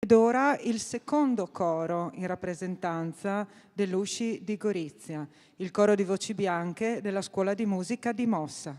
Ed ora il secondo coro in rappresentanza dell'Usci di Gorizia, il coro di voci bianche della Scuola di Musica di Mossa.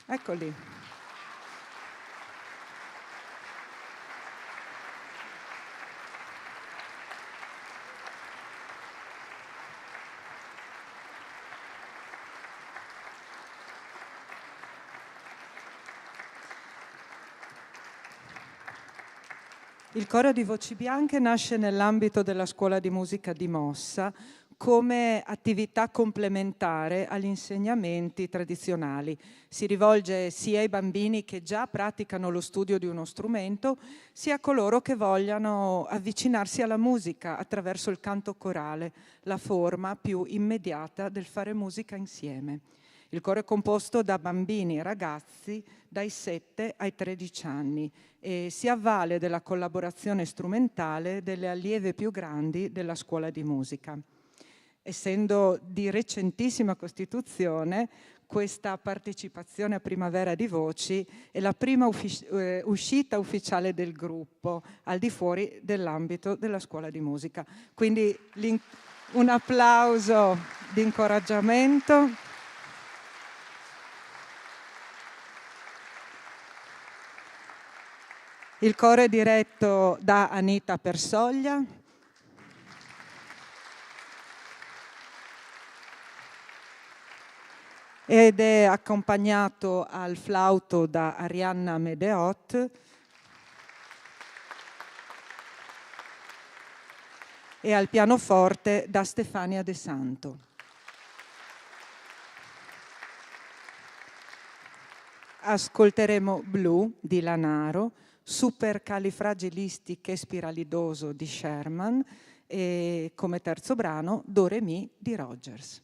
Eccoli. Il coro di voci bianche nasce nell'ambito della Scuola di Musica di Mossa come attività complementare agli insegnamenti tradizionali. Si rivolge sia ai bambini che già praticano lo studio di uno strumento, sia a coloro che vogliano avvicinarsi alla musica attraverso il canto corale, la forma più immediata del fare musica insieme. Il coro è composto da bambini e ragazzi dai 7 ai 13 anni e si avvale della collaborazione strumentale delle allieve più grandi della scuola di musica. Essendo di recentissima costituzione, questa partecipazione a Primavera di Voci è la prima uscita ufficiale del gruppo al di fuori dell'ambito della scuola di musica. Quindi un applauso di incoraggiamento. Il coro è diretto da Anita Persoglia. Ed è accompagnato al flauto da Arianna Medeot e al pianoforte da Stefania De Santo. Ascolteremo Blue di Lanaro, Supercalifragilistichespiralidoso di Sherman e come terzo brano Do Re Mi di Rogers.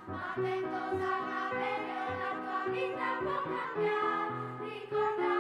Ma che cosa va bene la tua vita può cambiare, ricorda